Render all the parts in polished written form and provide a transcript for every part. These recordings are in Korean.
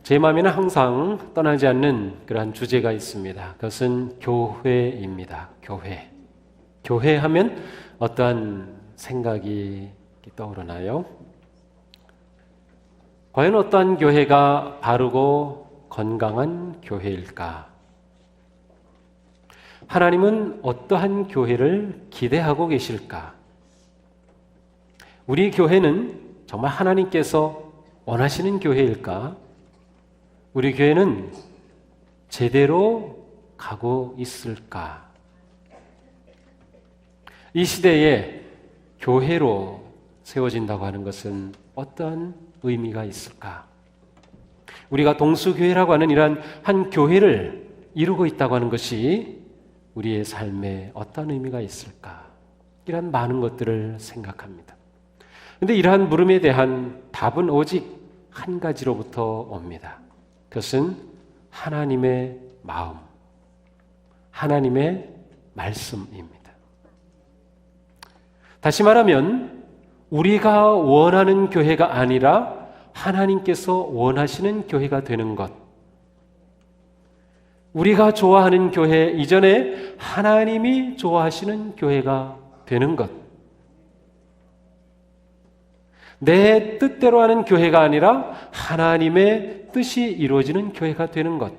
제 마음에는 항상 떠나지 않는 그러한 주제가 있습니다. 그것은 교회입니다. 교회. 교회 하면 어떠한 생각이 떠오르나요? 과연 어떠한 교회가 바르고 건강한 교회일까? 하나님은 어떠한 교회를 기대하고 계실까? 우리 교회는 정말 하나님께서 원하시는 교회일까? 우리 교회는 제대로 가고 있을까? 이 시대에 교회로 세워진다고 하는 것은 어떤 의미가 있을까? 우리가 동수교회라고 하는 이러한 한 교회를 이루고 있다고 하는 것이 우리의 삶에 어떤 의미가 있을까? 이런 많은 것들을 생각합니다. 그런데 이러한 물음에 대한 답은 오직 한 가지로부터 옵니다. 그것은 하나님의 마음, 하나님의 말씀입니다. 다시 말하면 우리가 원하는 교회가 아니라 하나님께서 원하시는 교회가 되는 것, 우리가 좋아하는 교회 이전에 하나님이 좋아하시는 교회가 되는 것, 내 뜻대로 하는 교회가 아니라 하나님의 뜻이 이루어지는 교회가 되는 것,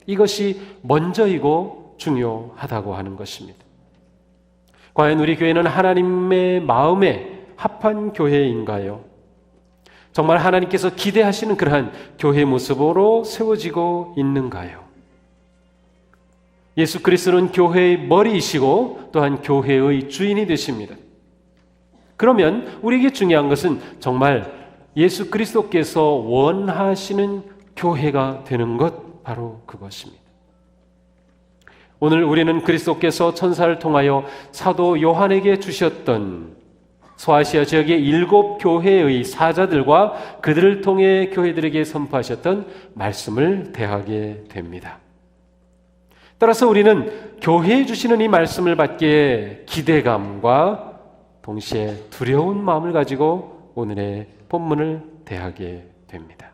이것이 먼저이고 중요하다고 하는 것입니다. 과연 우리 교회는 하나님의 마음에 합한 교회인가요? 정말 하나님께서 기대하시는 그러한 교회 모습으로 세워지고 있는가요? 예수 그리스도는 교회의 머리이시고 또한 교회의 주인이 되십니다. 그러면 우리에게 중요한 것은 정말 예수 그리스도께서 원하시는 교회가 되는 것, 바로 그것입니다. 오늘 우리는 그리스도께서 천사를 통하여 사도 요한에게 주셨던 소아시아 지역의 7 교회의 사자들과 그들을 통해 교회들에게 선포하셨던 말씀을 대하게 됩니다. 따라서 우리는 교회에 주시는 이 말씀을 받기에 기대감과 동시에 두려운 마음을 가지고 오늘의 본문을 대하게 됩니다.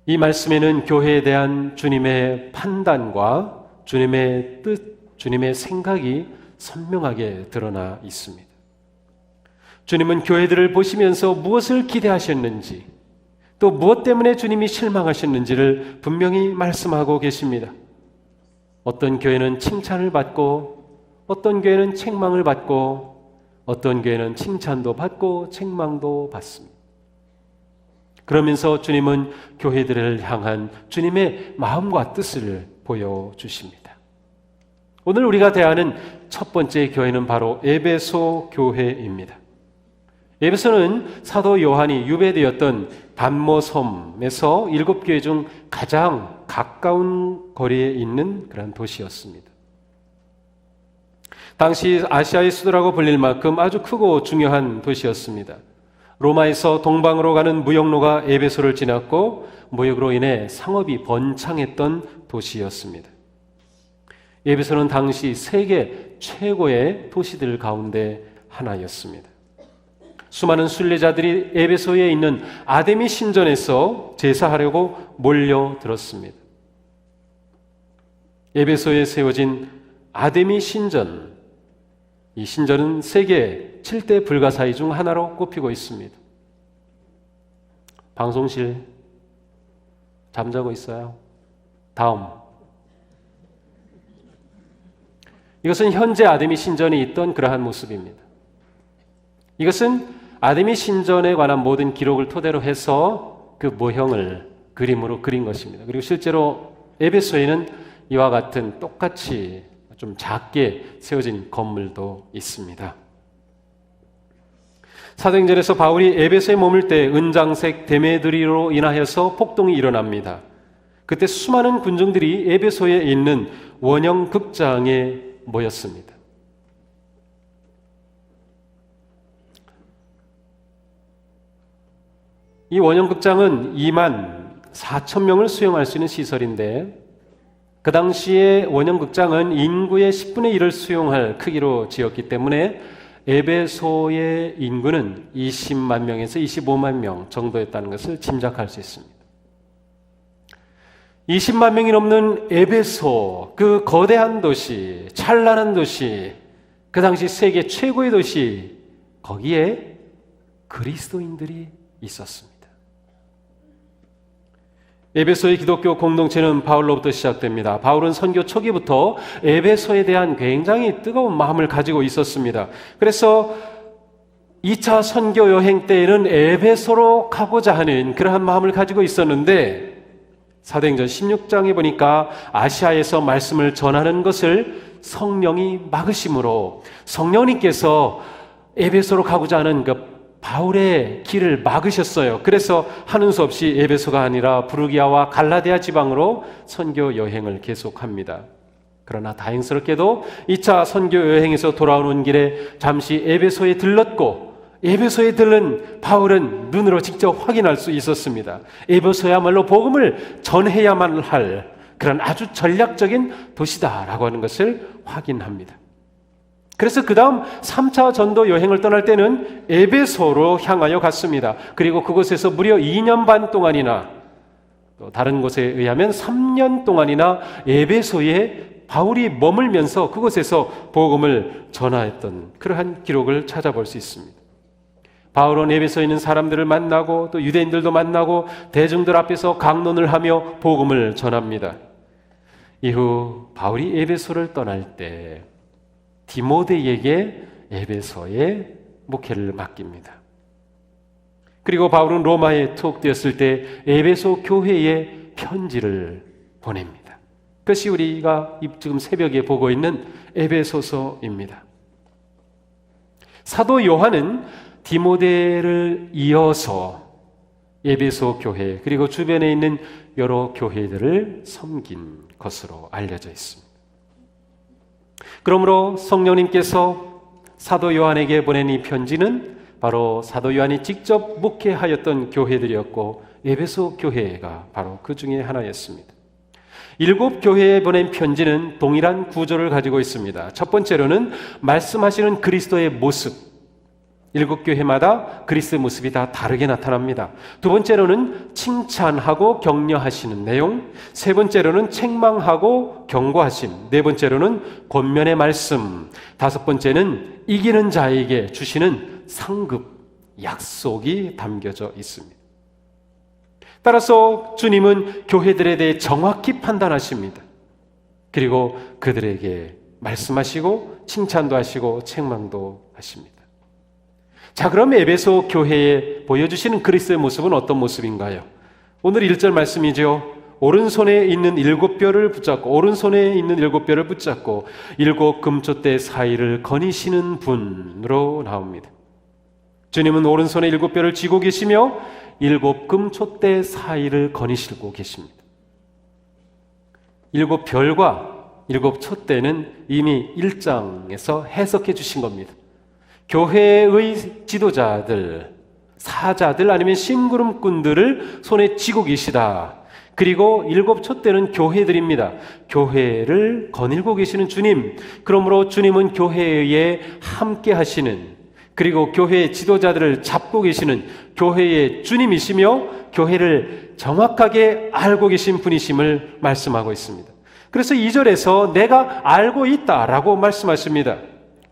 이 말씀에는 교회에 대한 주님의 판단과 주님의 뜻, 주님의 생각이 선명하게 드러나 있습니다. 주님은 교회들을 보시면서 무엇을 기대하셨는지, 또 무엇 때문에 주님이 실망하셨는지를 분명히 말씀하고 계십니다. 어떤 교회는 칭찬을 받고, 어떤 교회는 책망을 받고, 어떤 교회는 칭찬도 받고 책망도 받습니다. 그러면서 주님은 교회들을 향한 주님의 마음과 뜻을 보여주십니다. 오늘 우리가 대하는 첫 번째 교회는 바로 에베소 교회입니다. 에베소는 사도 요한이 유배되었던 단모섬에서 7교회 중 가장 가까운 거리에 있는 그런 도시였습니다. 당시 아시아의 수도라고 불릴 만큼 아주 크고 중요한 도시였습니다. 로마에서 동방으로 가는 무역로가 에베소를 지났고 무역으로 인해 상업이 번창했던 도시였습니다. 에베소는 당시 세계 최고의 도시들 가운데 하나였습니다. 수많은 순례자들이 에베소에 있는 아데미 신전에서 제사하려고 몰려들었습니다. 에베소에 세워진 아데미 신전, 이 신전은 세계 7대 불가사의 중 하나로 꼽히고 있습니다. 방송실 잠자고 있어요. 다음. 이것은 현재 아데미 신전이 있던 그러한 모습입니다. 이것은 아데미 신전에 관한 모든 기록을 토대로 해서 그 모형을 그림으로 그린 것입니다. 그리고 실제로 에베소에는 이와 같은 똑같이 좀 작게 세워진 건물도 있습니다. 사도행전에서 바울이 에베소에 머물 때 은장색 데메드리로 인하여서 폭동이 일어납니다. 그때 수많은 군중들이 에베소에 있는 원형 극장에 모였습니다. 이 원형 극장은 2만 4천 명을 수용할 수 있는 시설인데 그 당시에 원형 극장은 인구의 10분의 1을 수용할 크기로 지었기 때문에 에베소의 인구는 20만 명에서 25만 명 정도였다는 것을 짐작할 수 있습니다. 20만 명이 넘는 에베소, 그 거대한 도시, 찬란한 도시, 그 당시 세계 최고의 도시, 거기에 그리스도인들이 있었습니다. 에베소의 기독교 공동체는 바울로부터 시작됩니다. 바울은 선교 초기부터 에베소에 대한 굉장히 뜨거운 마음을 가지고 있었습니다. 그래서 2차 선교 여행 때에는 에베소로 가고자 하는 그러한 마음을 가지고 있었는데 사도행전 16장에 보니까 아시아에서 말씀을 전하는 것을 성령이 막으심으로 성령님께서 에베소로 가고자 하는 그 바울의 길을 막으셨어요. 그래서 하는 수 없이 에베소가 아니라 부르기아와 갈라디아 지방으로 선교 여행을 계속합니다. 그러나 다행스럽게도 2차 선교 여행에서 돌아오는 길에 잠시 에베소에 들렀고 에베소에 들른 바울은 눈으로 직접 확인할 수 있었습니다. 에베소야말로 복음을 전해야만 할 그런 아주 전략적인 도시다라고 하는 것을 확인합니다. 그래서 그 다음 3차 전도 여행을 떠날 때는 에베소로 향하여 갔습니다. 그리고 그곳에서 무려 2년 반 동안이나 또 다른 곳에 의하면 3년 동안이나 에베소에 바울이 머물면서 그곳에서 복음을 전하였던 그러한 기록을 찾아볼 수 있습니다. 바울은 에베소에 있는 사람들을 만나고 또 유대인들도 만나고 대중들 앞에서 강론을 하며 복음을 전합니다. 이후 바울이 에베소를 떠날 때 디모데에게 에베소의 목회를 맡깁니다. 그리고 바울은 로마에 투옥되었을 때 에베소 교회에 편지를 보냅니다. 그것이 우리가 지금 새벽에 보고 있는 에베소서입니다. 사도 요한은 디모데를 이어서 에베소 교회 그리고 주변에 있는 여러 교회들을 섬긴 것으로 알려져 있습니다. 그러므로 성령님께서 사도 요한에게 보낸 이 편지는 바로 사도 요한이 직접 목회하였던 교회들이었고 에베소 교회가 바로 그 중에 하나였습니다. 7교회에 보낸 편지는 동일한 구조를 가지고 있습니다. 첫 번째로는 말씀하시는 그리스도의 모습, 7교회마다 그리스도의 모습이 다 다르게 나타납니다. 두 번째로는 칭찬하고 격려하시는 내용, 세 번째로는 책망하고 경고하심, 네 번째로는 권면의 말씀, 다섯 번째는 이기는 자에게 주시는 상급, 약속이 담겨져 있습니다. 따라서 주님은 교회들에 대해 정확히 판단하십니다. 그리고 그들에게 말씀하시고 칭찬도 하시고 책망도 하십니다. 자, 그럼 에베소 교회에 보여주시는 그리스도의 모습은 어떤 모습인가요? 오늘 1절 말씀이죠. 오른손에 있는 7뼈를 붙잡고 오른손에 있는 7뼈를 붙잡고 7 금촛대 사이를 거니시는 분으로 나옵니다. 주님은 오른손에 7뼈를 쥐고 계시며 7 금촛대 사이를 거니시고 계십니다. 7별과 7 촛대는 이미 1장에서 해석해 주신 겁니다. 교회의 지도자들, 사자들 아니면 심부름꾼들을 손에 쥐고 계시다. 그리고 7 촛대는 교회들입니다. 교회를 거닐고 계시는 주님, 그러므로 주님은 교회에 함께 하시는, 그리고 교회의 지도자들을 잡고 계시는 교회의 주님이시며 교회를 정확하게 알고 계신 분이심을 말씀하고 있습니다. 그래서 2절에서 내가 알고 있다라고 말씀하십니다.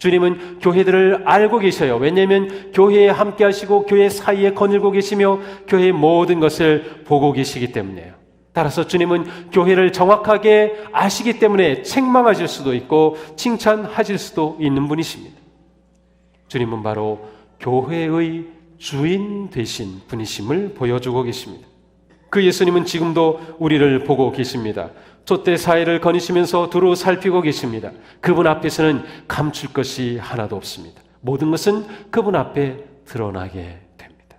주님은 교회들을 알고 계셔요. 왜냐하면 교회에 함께 하시고 교회 사이에 거닐고 계시며 교회의 모든 것을 보고 계시기 때문이에요. 따라서 주님은 교회를 정확하게 아시기 때문에 책망하실 수도 있고 칭찬하실 수도 있는 분이십니다. 주님은 바로 교회의 주인 되신 분이심을 보여주고 계십니다. 그 예수님은 지금도 우리를 보고 계십니다. 촛대 사이를 거니시면서 두루 살피고 계십니다. 그분 앞에서는 감출 것이 하나도 없습니다. 모든 것은 그분 앞에 드러나게 됩니다.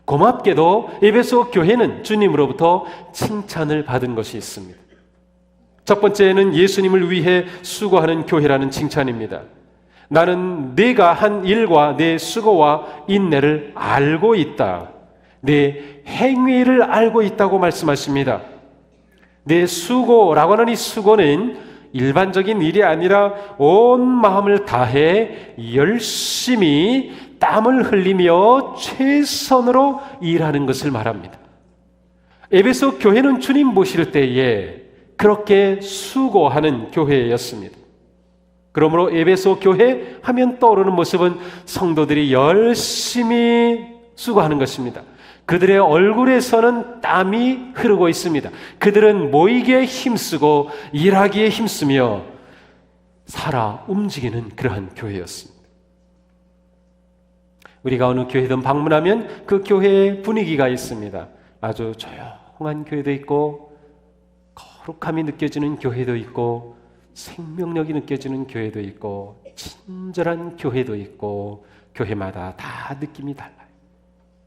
고맙게도 에베소 교회는 주님으로부터 칭찬을 받은 것이 있습니다. 첫 번째는 예수님을 위해 수고하는 교회라는 칭찬입니다. 나는 네가 한 일과 네 수고와 인내를 알고 있다. 내 행위를 알고 있다고 말씀하십니다. 내 수고라고 하는 이 수고는 일반적인 일이 아니라 온 마음을 다해 열심히 땀을 흘리며 최선으로 일하는 것을 말합니다. 에베소 교회는 주님 모실 때에 그렇게 수고하는 교회였습니다. 그러므로 에베소 교회 하면 떠오르는 모습은 성도들이 열심히 수고하는 것입니다. 그들의 얼굴에서는 땀이 흐르고 있습니다. 그들은 모이기에 힘쓰고 일하기에 힘쓰며 살아 움직이는 그러한 교회였습니다. 우리가 어느 교회든 방문하면 그 교회의 분위기가 있습니다. 아주 조용한 교회도 있고 거룩함이 느껴지는 교회도 있고 생명력이 느껴지는 교회도 있고 친절한 교회도 있고 교회마다 다 느낌이 달라요.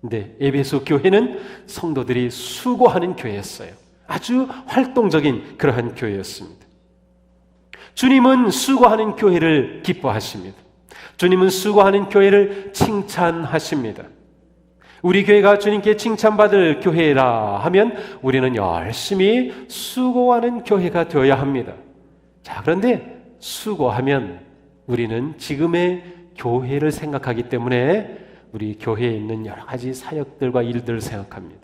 근데 에베소 교회는 성도들이 수고하는 교회였어요. 아주 활동적인 그러한 교회였습니다. 주님은 수고하는 교회를 기뻐하십니다. 주님은 수고하는 교회를 칭찬하십니다. 우리 교회가 주님께 칭찬받을 교회라 하면 우리는 열심히 수고하는 교회가 되어야 합니다. 자, 그런데 수고하면 우리는 지금의 교회를 생각하기 때문에 우리 교회에 있는 여러 가지 사역들과 일들을 생각합니다.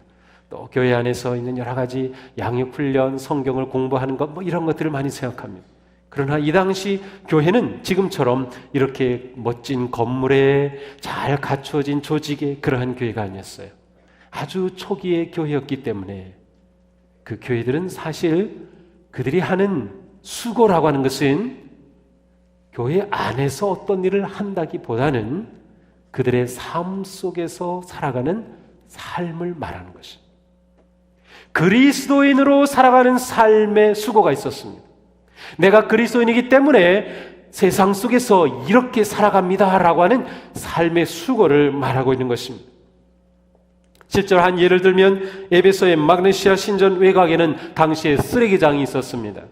또 교회 안에서 있는 여러 가지 양육훈련, 성경을 공부하는 것, 이런 것들을 많이 생각합니다. 그러나 이 당시 교회는 지금처럼 이렇게 멋진 건물에 잘 갖추어진 조직의 그러한 교회가 아니었어요. 아주 초기의 교회였기 때문에 그 교회들은 사실 그들이 하는 수고라고 하는 것은 교회 안에서 어떤 일을 한다기보다는 그들의 삶 속에서 살아가는 삶을 말하는 것입니다. 그리스도인으로 살아가는 삶의 수고가 있었습니다. 내가 그리스도인이기 때문에 세상 속에서 이렇게 살아갑니다 라고 하는 삶의 수고를 말하고 있는 것입니다. 실제로 한 예를 들면 에베소의 마그네시아 신전 외곽에는 당시에 쓰레기장이 있었습니다.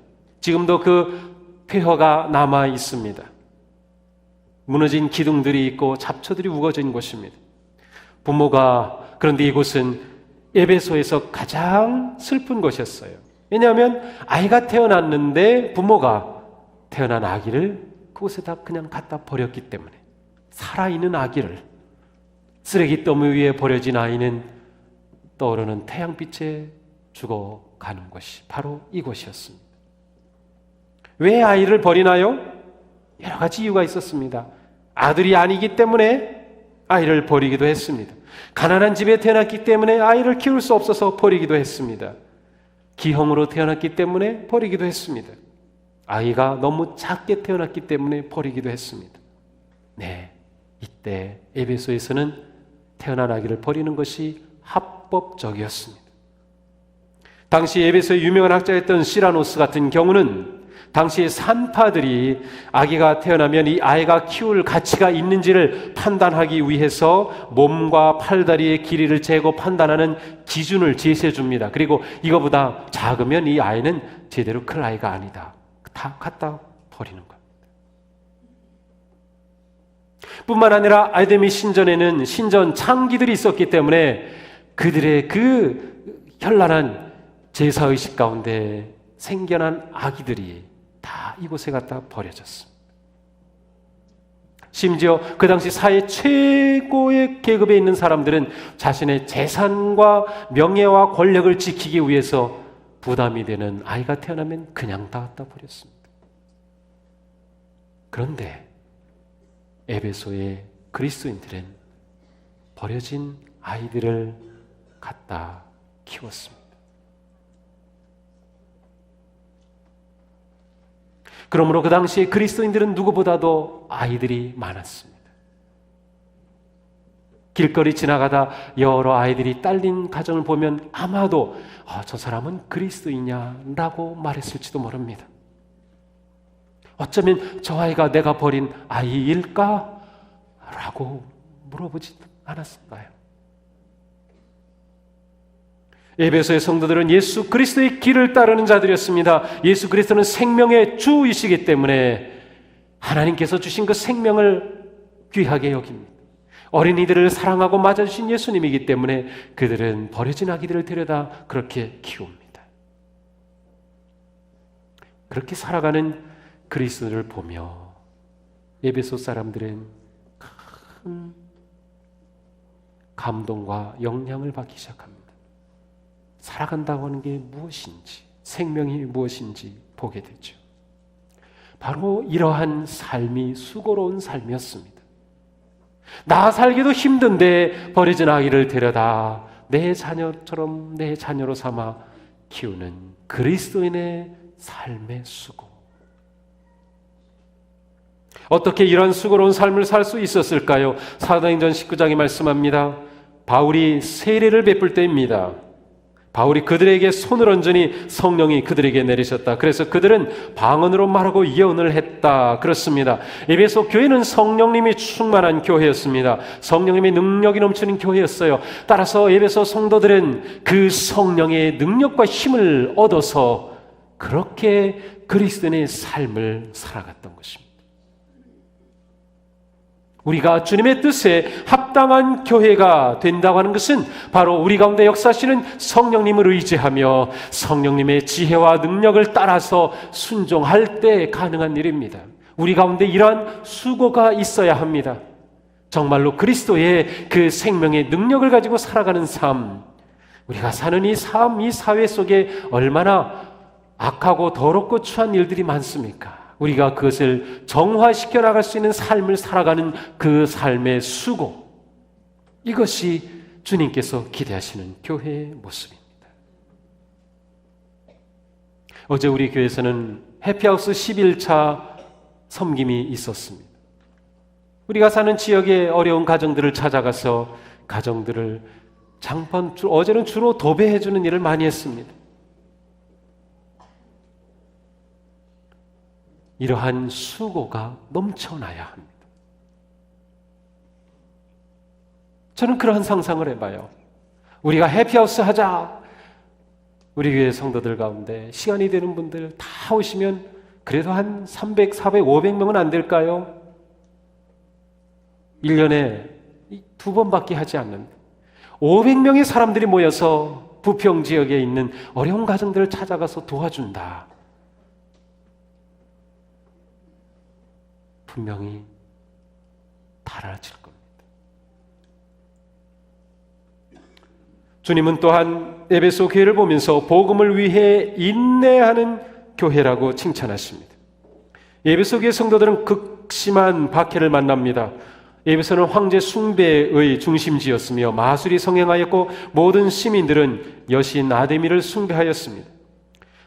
지금도 그 폐허가 남아 있습니다. 무너진 기둥들이 있고 잡초들이 우거진 곳입니다. 부모가 그런데 이곳은 에베소에서 가장 슬픈 곳이었어요. 왜냐하면 아이가 태어났는데 부모가 태어난 아기를 그곳에다 그냥 갖다 버렸기 때문에 살아있는 아기를 쓰레기 더미 위에 버려진 아이는 떠오르는 태양빛에 죽어가는 것이 바로 이곳이었습니다. 왜 아이를 버리나요? 여러 가지 이유가 있었습니다. 아들이 아니기 때문에 아이를 버리기도 했습니다. 가난한 집에 태어났기 때문에 아이를 키울 수 없어서 버리기도 했습니다. 기형으로 태어났기 때문에 버리기도 했습니다. 아이가 너무 작게 태어났기 때문에 버리기도 했습니다. 네, 이때 에베소에서는 태어난 아기를 버리는 것이 합법적이었습니다. 당시 에베소의 유명한 학자였던 시라노스 같은 경우는 당시 산파들이 아기가 태어나면 이 아이가 키울 가치가 있는지를 판단하기 위해서 몸과 팔다리의 길이를 재고 판단하는 기준을 제시해 줍니다. 그리고 이거보다 작으면 이 아이는 제대로 클 아이가 아니다. 다 갖다 버리는 겁니다. 뿐만 아니라 아이데미 신전에는 신전 창기들이 있었기 때문에 그들의 그 현란한 제사의식 가운데 생겨난 아기들이 다 이곳에 갖다 버려졌습니다. 심지어 그 당시 사회 최고의 계급에 있는 사람들은 자신의 재산과 명예와 권력을 지키기 위해서 부담이 되는 아이가 태어나면 그냥 다 갖다 버렸습니다. 그런데 에베소의 그리스도인들은 버려진 아이들을 갖다 키웠습니다. 그러므로 그 당시에 그리스도인들은 누구보다도 아이들이 많았습니다. 길거리 지나가다 여러 아이들이 딸린 가정을 보면 아마도 저 사람은 그리스도이냐라고 말했을지도 모릅니다. 어쩌면 저 아이가 내가 버린 아이일까? 라고 물어보지 않았을까요? 에베소의 성도들은 예수 그리스도의 길을 따르는 자들이었습니다. 예수 그리스도는 생명의 주이시기 때문에 하나님께서 주신 그 생명을 귀하게 여깁니다. 어린이들을 사랑하고 맞아주신 예수님이기 때문에 그들은 버려진 아기들을 데려다 그렇게 키웁니다. 그렇게 살아가는 그리스도를 보며 에베소 사람들은 큰 감동과 영향을 받기 시작합니다. 살아간다고 하는 게 무엇인지, 생명이 무엇인지 보게 되죠. 바로 이러한 삶이 수고로운 삶이었습니다. 나 살기도 힘든데 버려진 아이를 데려다 내 자녀처럼 내 자녀로 삼아 키우는 그리스도인의 삶의 수고. 어떻게 이런 수고로운 삶을 살 수 있었을까요? 사도행전 19장에 말씀합니다. 바울이 세례를 베풀 때입니다. 바울이 그들에게 손을 얹으니 성령이 그들에게 내리셨다. 그래서 그들은 방언으로 말하고 예언을 했다. 그렇습니다. 에베소 교회는 성령님이 충만한 교회였습니다. 성령님의 능력이 넘치는 교회였어요. 따라서 에베소 성도들은 그 성령의 능력과 힘을 얻어서 그렇게 그리스도인의 삶을 살아갔던 것입니다. 우리가 주님의 뜻에 합당한 교회가 된다고 하는 것은 바로 우리 가운데 역사하시는 성령님을 의지하며 성령님의 지혜와 능력을 따라서 순종할 때 가능한 일입니다. 우리 가운데 이러한 수고가 있어야 합니다. 정말로 그리스도의 그 생명의 능력을 가지고 살아가는 삶, 우리가 사는 이 삶, 이 사회 속에 얼마나 악하고 더럽고 추한 일들이 많습니까? 우리가 그것을 정화시켜 나갈 수 있는 삶을 살아가는 그 삶의 수고, 이것이 주님께서 기대하시는 교회의 모습입니다. 어제 우리 교회에서는 해피하우스 11차 섬김이 있었습니다. 우리가 사는 지역의 어려운 가정들을 찾아가서 가정들을 어제는 주로 도배해주는 일을 많이 했습니다. 이러한 수고가 넘쳐나야 합니다. 저는 그러한 상상을 해봐요. 우리가 해피하우스 하자. 우리 교회 성도들 가운데 시간이 되는 분들 다 오시면 그래도 한 300, 400, 500명은 안 될까요? 1년에 2번밖에 하지 않는데 500명의 사람들이 모여서 부평 지역에 있는 어려운 가정들을 찾아가서 도와준다. 분명히 달아질 겁니다. 주님은 또한 에베소 교회를 보면서 복음을 위해 인내하는 교회라고 칭찬하십니다. 에베소 교회 성도들은 극심한 박해를 만납니다. 에베소는 황제 숭배의 중심지였으며 마술이 성행하였고 모든 시민들은 여신 아데미를 숭배하였습니다.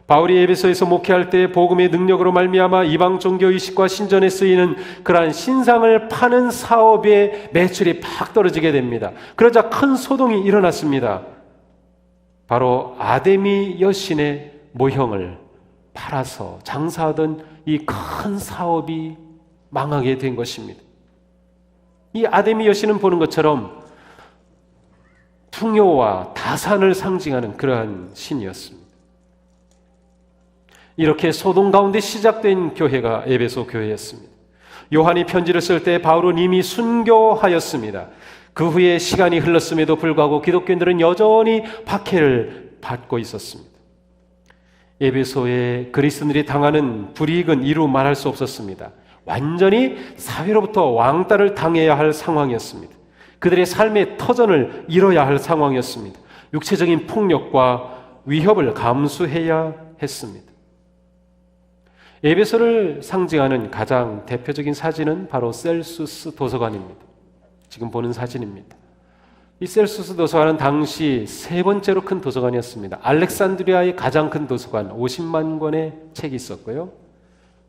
바울이 에베소에서 목회할 때 복음의 능력으로 말미암아 이방 종교 의식과 신전에 쓰이는 그러한 신상을 파는 사업의 매출이 팍 떨어지게 됩니다. 그러자 큰 소동이 일어났습니다. 바로 아데미 여신의 모형을 팔아서 장사하던 이 큰 사업이 망하게 된 것입니다. 이 아데미 여신은 보는 것처럼 풍요와 다산을 상징하는 그러한 신이었습니다. 이렇게 소동 가운데 시작된 교회가 에베소 교회였습니다. 요한이 편지를 쓸 때 바울은 이미 순교하였습니다. 그 후에 시간이 흘렀음에도 불구하고 기독교인들은 여전히 박해를 받고 있었습니다. 에베소의 그리스도인들이 당하는 불이익은 이루 말할 수 없었습니다. 완전히 사회로부터 왕따를 당해야 할 상황이었습니다. 그들의 삶의 터전을 잃어야 할 상황이었습니다. 육체적인 폭력과 위협을 감수해야 했습니다. 에베소를 상징하는 가장 대표적인 사진은 바로 셀수스 도서관입니다. 지금 보는 사진입니다. 이 셀수스 도서관은 당시 세 번째로 큰 도서관이었습니다. 알렉산드리아의 가장 큰 도서관 50만 권의 책이 있었고요.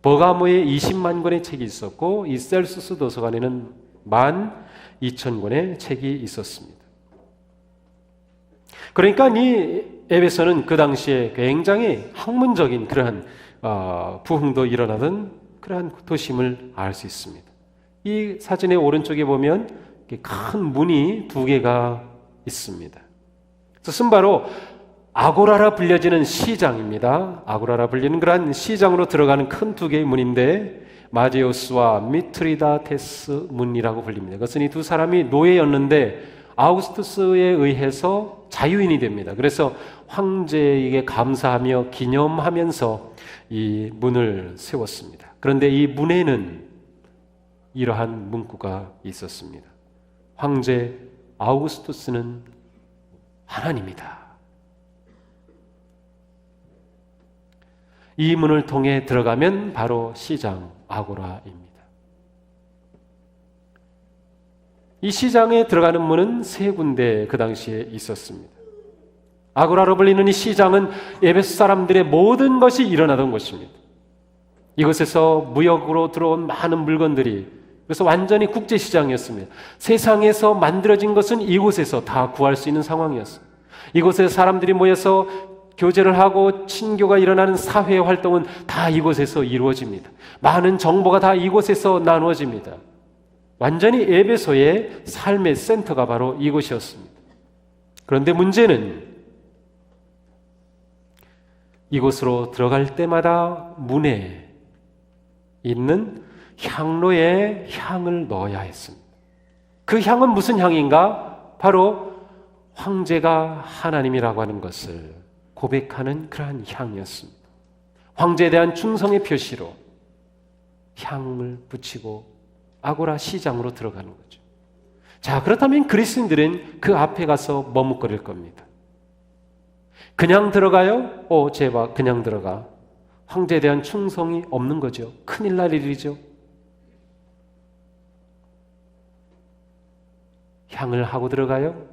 버가모에 20만 권의 책이 있었고 이 셀수스 도서관에는 12,000권의 책이 있었습니다. 그러니까 이 에베소는 그 당시에 굉장히 학문적인 그러한 부흥도 일어나던 그러한 도심을 알 수 있습니다. 이 사진의 오른쪽에 보면 큰 문이 2개가 있습니다. 그것은 바로 아고라라 불려지는 시장입니다. 아고라라 불리는 그러한 시장으로 들어가는 큰 2개의 문인데 마제우스와 미트리다테스 문이라고 불립니다. 그것은 이 두 사람이 노예였는데 아우구스투스에 의해서 자유인이 됩니다. 그래서 황제에게 감사하며 기념하면서 이 문을 세웠습니다. 그런데 이 문에는 이러한 문구가 있었습니다. 황제 아우구스투스는 하나님이다. 이 문을 통해 들어가면 바로 시장 아고라입니다. 이 시장에 들어가는 문은 세 군데 그 당시에 있었습니다. 아고라로 불리는 이 시장은 에베소 사람들의 모든 것이 일어나던 곳입니다. 이곳에서 무역으로 들어온 많은 물건들이, 그래서 완전히 국제시장이었습니다. 세상에서 만들어진 것은 이곳에서 다 구할 수 있는 상황이었습니다. 이곳에 사람들이 모여서 교제를 하고 친교가 일어나는 사회 활동은 다 이곳에서 이루어집니다. 많은 정보가 다 이곳에서 나누어집니다. 완전히 에베소의 삶의 센터가 바로 이곳이었습니다. 그런데 문제는 이곳으로 들어갈 때마다 문에 있는 향로에 향을 넣어야 했습니다. 그 향은 무슨 향인가? 바로 황제가 하나님이라고 하는 것을 고백하는 그러한 향이었습니다. 황제에 대한 충성의 표시로 향을 붙이고 아고라 시장으로 들어가는 거죠. 자, 그렇다면 그리스도인들은 그 앞에 가서 머뭇거릴 겁니다. 그냥 들어가요? 제발 그냥 들어가. 황제에 대한 충성이 없는 거죠. 큰일 날 일이죠. 향을 하고 들어가요?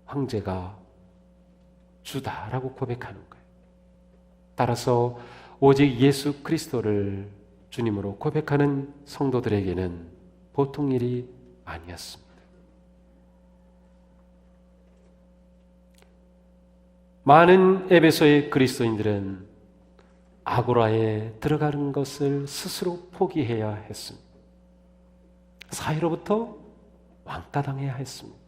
황제가 주다라고 고백하는 거예요. 따라서 오직 예수 그리스도를 주님으로 고백하는 성도들에게는 보통 일이 아니었습니다. 많은 에베소의 그리스도인들은 아고라에 들어가는 것을 스스로 포기해야 했습니다. 사회로부터 왕따당해야 했습니다.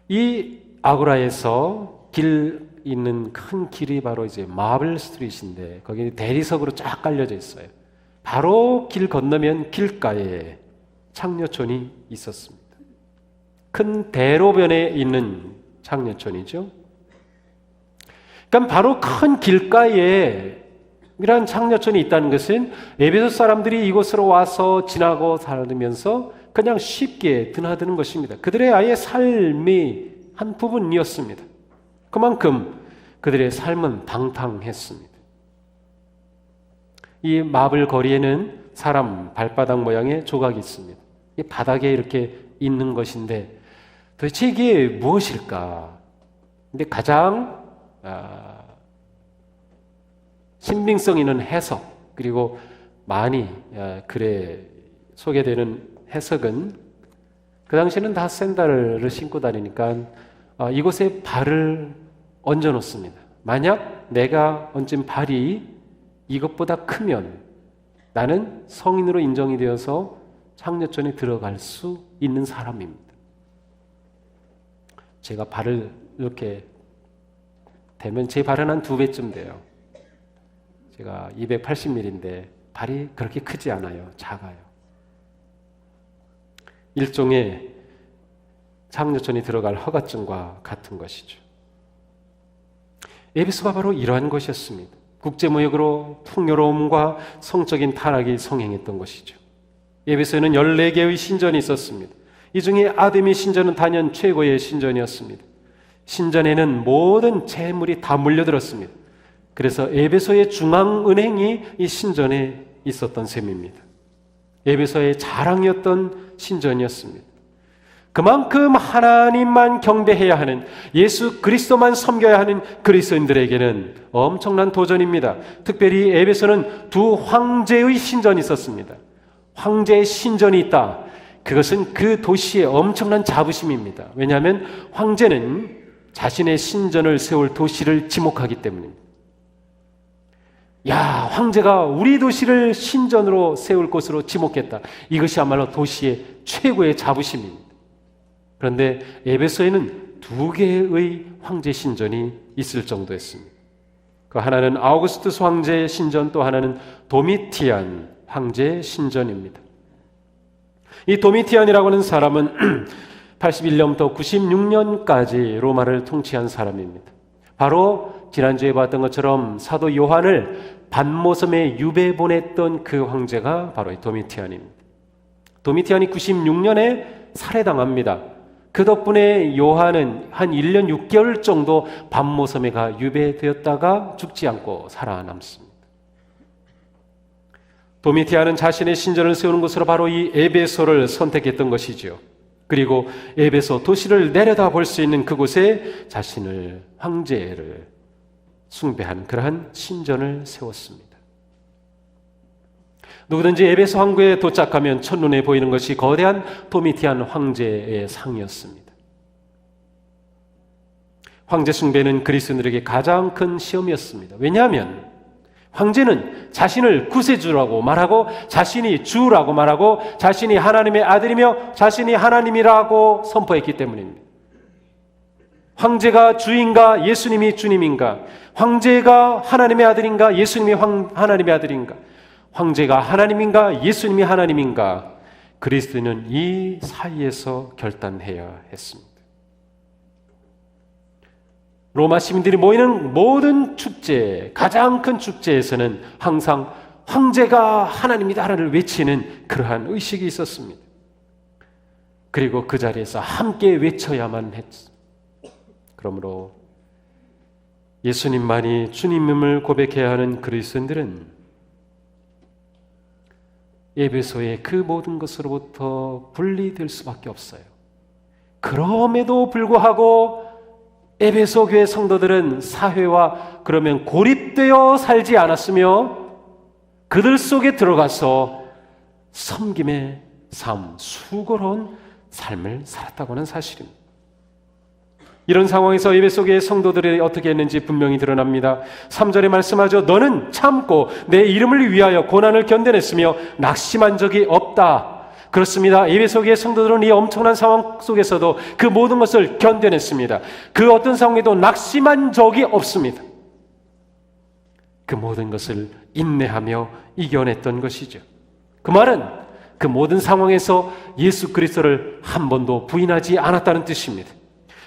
이 아고라에서 길 있는 큰 길이 바로 이제 마블 스트리트인데 거기 대리석으로 쫙 깔려져 있어요. 바로 길 건너면 길가에 창녀촌이 있었습니다. 큰 대로변에 있는 창녀촌이죠. 그러니까 바로 큰 길가에 이러한 창녀촌이 있다는 것은 에베소 사람들이 이곳으로 와서 지나고 살면서 그냥 쉽게 드나드는 것입니다. 그들의 아예 삶이 한 부분이었습니다. 그만큼 그들의 삶은 방탕했습니다. 이 마블 거리에는 사람 발바닥 모양의 조각이 있습니다. 이 바닥에 이렇게 있는 것인데 도대체 이게 무엇일까? 근데 가장 신빙성 있는 해석, 그리고 많이 글에 소개되는 해석은 그 당시에는 다 샌들을 신고 다니니까 이곳에 발을 얹어 놓습니다. 만약 내가 얹은 발이 이것보다 크면 나는 성인으로 인정이 되어서 창녀촌에 들어갈 수 있는 사람입니다. 제가 발을 이렇게 대면 제 발은 한 2배쯤 돼요. 제가 280mm인데 발이 그렇게 크지 않아요. 작아요. 일종의 창녀촌이 들어갈 허가증과 같은 것이죠. 에베소가 바로 이러한 것이었습니다. 국제무역으로 풍요로움과 성적인 타락이 성행했던 것이죠. 에베소에는 14개의 신전이 있었습니다. 이 중에 아데미 신전은 단연 최고의 신전이었습니다. 신전에는 모든 재물이 다 몰려들었습니다. 그래서 에베소의 중앙은행이 이 신전에 있었던 셈입니다. 에베소의 자랑이었던 신전이었습니다. 그만큼 하나님만 경배해야 하는, 예수 그리스도만 섬겨야 하는 그리스도인들에게는 엄청난 도전입니다. 특별히 에베소는 2 황제의 신전이 있었습니다. 황제의 신전이 있다. 그것은 그 도시의 엄청난 자부심입니다. 왜냐하면 황제는 자신의 신전을 세울 도시를 지목하기 때문입니다. 야, 황제가 우리 도시를 신전으로 세울 곳으로 지목했다. 이것이야말로 도시의 최고의 자부심입니다. 그런데 에베소에는 2개의 황제 신전이 있을 정도였습니다. 그 하나는 아우구스투스 황제의 신전, 또 하나는 도미티안 황제의 신전입니다. 이 도미티안이라고 하는 사람은 81년부터 96년까지 로마를 통치한 사람입니다. 바로 지난주에 봤던 것처럼 사도 요한을 반모섬에 유배 보냈던 그 황제가 바로 도미티안입니다. 도미티안이 96년에 살해당합니다. 그 덕분에 요한은 한 1년 6개월 정도 반모섬에 가 유배되었다가 죽지 않고 살아남습니다. 도미티안은 자신의 신전을 세우는 곳으로 바로 이 에베소를 선택했던 것이죠. 그리고 에베소 도시를 내려다 볼 수 있는 그곳에 자신을 황제를 숭배하는 그러한 신전을 세웠습니다. 누구든지 에베소 항구에 도착하면 첫눈에 보이는 것이 거대한 도미티안 황제의 상이었습니다. 황제 숭배는 그리스도인들에게 가장 큰 시험이었습니다. 왜냐하면 황제는 자신을 구세주라고 말하고 자신이 주라고 말하고 자신이 하나님의 아들이며 자신이 하나님이라고 선포했기 때문입니다. 황제가 주인가 예수님이 주님인가? 황제가 하나님의 아들인가 예수님이 하나님의 아들인가? 황제가 하나님인가 예수님이 하나님인가? 그리스도는 이 사이에서 결단해야 했습니다. 로마 시민들이 모이는 모든 축제, 가장 큰 축제에서는 항상 황제가 하나님이다라를 외치는 그러한 의식이 있었습니다. 그리고 그 자리에서 함께 외쳐야만 했습니다. 그러므로 예수님만이 주님임을 고백해야 하는 그리스도인들은 에베소의 그 모든 것으로부터 분리될 수밖에 없어요. 그럼에도 불구하고 에베소 교회 성도들은 사회와 그러면 고립되어 살지 않았으며 그들 속에 들어가서 섬김의 삶, 수고로운 삶을 살았다고 하는 사실입니다. 이런 상황에서 에베소 교회 성도들이 어떻게 했는지 분명히 드러납니다. 3절에 말씀하죠. 너는 참고 내 이름을 위하여 고난을 견뎌냈으며 낙심한 적이 없다. 그렇습니다. 에베소 교회 성도들은 이 엄청난 상황 속에서도 그 모든 것을 견뎌냈습니다. 그 어떤 상황에도 낙심한 적이 없습니다. 그 모든 것을 인내하며 이겨냈던 것이죠. 그 말은 그 모든 상황에서 예수 그리스도를 한 번도 부인하지 않았다는 뜻입니다.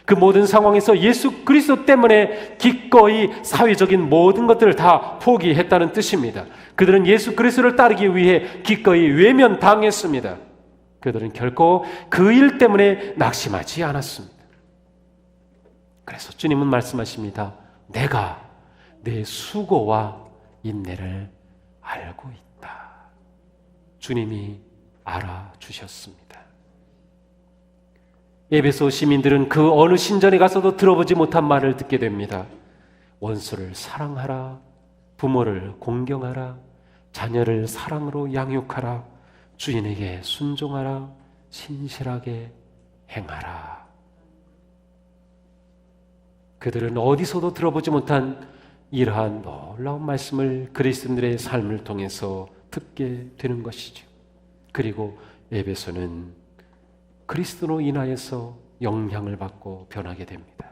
그 모든 상황에서 예수 그리스도 때문에 기꺼이 사회적인 모든 것들을 다 포기했다는 뜻입니다. 그들은 예수 그리스도를 따르기 위해 기꺼이 외면당했습니다. 그들은 결코 그 일 때문에 낙심하지 않았습니다. 그래서 주님은 말씀하십니다. 내가 내 수고와 인내를 알고 있다. 주님이 알아주셨습니다. 에베소 시민들은 그 어느 신전에 가서도 들어보지 못한 말을 듣게 됩니다. 원수를 사랑하라, 부모를 공경하라, 자녀를 사랑으로 양육하라, 주인에게 순종하라, 신실하게 행하라. 그들은 어디서도 들어보지 못한 이러한 놀라운 말씀을 그리스도인들의 삶을 통해서 듣게 되는 것이죠. 그리고 에베소는 그리스도로 인하여서 영향을 받고 변하게 됩니다.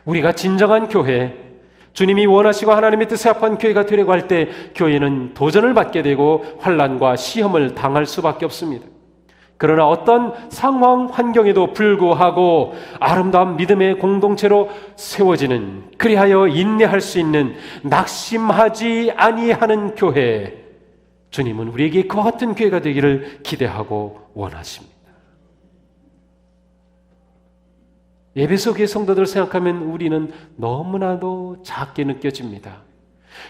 우리가 진정한 교회, 주님이 원하시고 하나님의 뜻에 합한 교회가 되려고 할 때 교회는 도전을 받게 되고 환난과 시험을 당할 수밖에 없습니다. 그러나 어떤 상황 환경에도 불구하고 아름다운 믿음의 공동체로 세워지는, 그리하여 인내할 수 있는 낙심하지 아니하는 교회, 주님은 우리에게 그와 같은 교회가 되기를 기대하고 원하십니다. 에베소 교회 성도들을 생각하면 우리는 너무나도 작게 느껴집니다.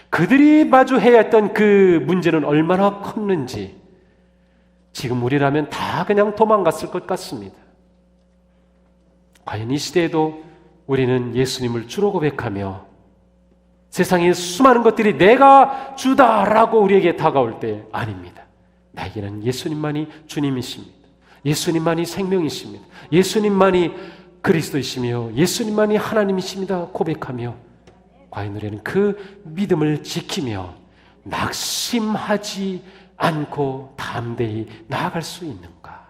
그들이 마주해야 했던 그 문제는 얼마나 컸는지 지금 우리라면 다 그냥 도망갔을 것 같습니다. 과연 이 시대에도 우리는 예수님을 주로 고백하며 세상의 수많은 것들이 내가 주다라고 우리에게 다가올 때 아닙니다. 나에게는 예수님만이 주님이십니다. 예수님만이 생명이십니다. 예수님만이 그리스도이시며 예수님만이 하나님이십니다. 고백하며 과연 우리는 그 믿음을 지키며 낙심하지 않고 담대히 나아갈 수 있는가?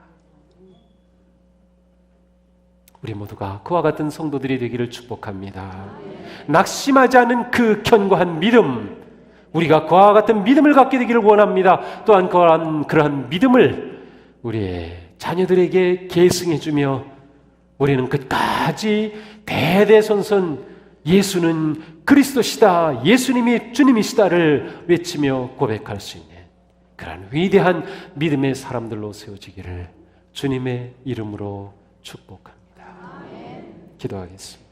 우리 모두가 그와 같은 성도들이 되기를 축복합니다. 낙심하지 않은 그 견고한 믿음, 우리가 그와 같은 믿음을 갖게 되기를 원합니다. 또한 그러한 믿음을 우리의 자녀들에게 계승해주며 우리는 끝까지 대대손손 예수는 그리스도시다, 예수님이 주님이시다를 외치며 고백할 수 있는 그런 위대한 믿음의 사람들로 세워지기를 주님의 이름으로 축복합니다. 기도하겠습니다.